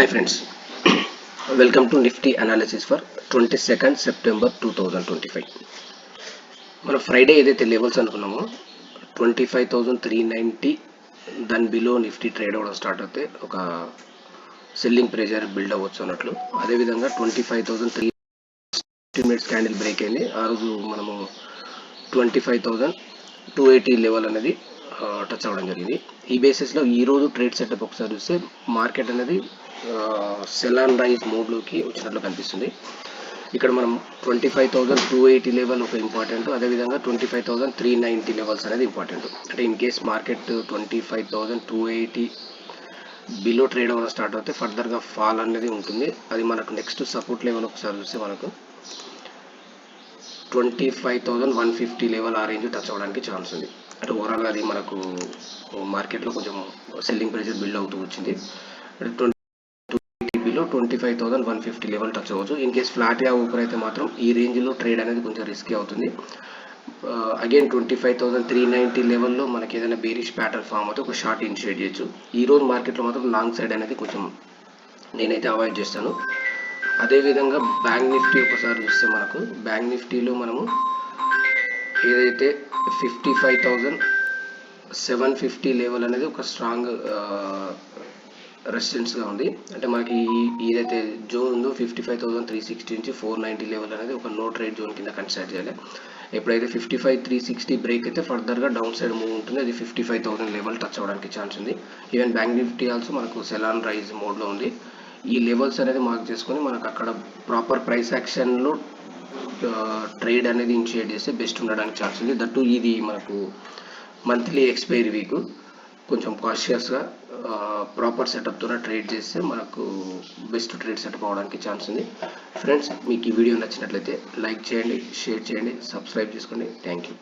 Hi friends, welcome to Nifty analysis for 22nd September 2025. మన Friday ఏదైతే levels అనుకున్నామో 25,390 దాని బిలో నిఫ్టీ ట్రేడ్ అవ్వడం స్టార్ట్ అవుతే ఒక సెల్లింగ్ ప్రెజర్ బిల్డ్ అవ్వచ్చు అన్నట్లు. అదేవిధంగా 25,300 మినిట్స్ క్యాండిల్ బ్రేక్ అయింది. ఆ రోజు మనము 25,280 లెవెల్ అనేది టచ్ అవ్వడం జరిగింది. ఈ బేసిస్లో ఈరోజు ట్రేడ్ సెటప్ ఒకసారి చూస్తే మార్కెట్ అనేది సెల్ అండ్ రైజ్ మోడ్లోకి వచ్చినట్లు కనిపిస్తుంది. ఇక్కడ మనం 25,280 లెవెల్ ఒక ఇంపార్టెంట్, అదేవిధంగా 25,390 లెవెల్స్ అనేది ఇంపార్టెంట్. అంటే in case market 25,280 below trade అవ్వడం స్టార్ట్ అవుతే ఫర్దర్గా ఫాల్ అనేది ఉంటుంది. అది మనకు నెక్స్ట్ సపోర్ట్ లెవెల్ ఒకసారి చూస్తే మనకు 25,150 లెవెల్ ఆ రేంజ్ టచ్ అవ్వడానికి ఛాన్స్ ఉంది. అంటే ఓవరాల్గా అది మనకు మార్కెట్లో కొంచెం సెల్లింగ్ ప్రెజర్ బిల్డ్ అవుతూ వచ్చింది. 25,150 లెవెల్ టచ్ అవ్వచ్చు. ఇన్ కేస్ ఫ్లాట్గా ఓపెన్ అయితే మాత్రం ఈ రేంజ్లో ట్రేడ్ అనేది కొంచెం రిస్కీ అవుతుంది. అగైన్ 25,390 లెవెల్లో మనకి ఏదైనా బేరిష్ ప్యాటర్న్ ఫామ్ అయితే ఒక షార్ట్ ఇనిషియేట్ చేయొచ్చు. ఈరోజు మార్కెట్లో మాత్రం లాంగ్ సైడ్ అనేది కొంచెం నేనైతే అవాయిడ్ చేస్తాను. అదేవిధంగా బ్యాంక్ నిఫ్టీ ఒకసారి చూస్తే మనకు బ్యాంక్ నిఫ్టీలో మనము ఏదైతే 55,750 లెవెల్ అనేది ఒక స్ట్రాంగ్ రెసిస్టెన్స్గా ఉంది. అంటే మనకి ఏదైతే జోన్ ఉందో 55,360 నుంచి 490 లెవెల్ అనేది ఒక నో ట్రేడ్ జోన్ కింద కన్సిడర్ చేయాలి. ఎప్పుడైతే 55,360 బ్రేక్ అయితే ఫర్దర్గా డౌన్ సైడ్ మూవ్ ఉంటుంది. అది 55,000 లెవెల్ టచ్ అవ్వడానికి ఛాన్స్ ఉంది. ఈవెన్ బ్యాంక్ నిఫ్టీ ఆల్సో మనకు సెల్ ఆన్ రైజ్ మోడ్లో ఉంది. ఈ లెవెల్స్ అనేది మార్క్ చేసుకొని మనకు అక్కడ ప్రాపర్ ప్రైస్ యాక్షన్లో ట్రేడ్ అనేది ఇనిషియేట్ చేస్తే బెస్ట్ ఉండడానికి ఛాన్స్ ఉంది. దట్టు ఇది మనకు మంత్లీ ఎక్స్పైరీ వీక్, కొంచెం కాషియస్గా ప్రాపర్ సెటప్తో ట్రేడ్ చేస్తే మనకు బెస్ట్ ట్రేడ్ సెటప్ అవడానికి ఛాన్స్ ఉంది. ఫ్రెండ్స్, మీకు ఈ వీడియో నచ్చినట్లయితే లైక్ చేయండి, షేర్ చేయండి, సబ్స్క్రైబ్ చేసుకోండి. Thank you.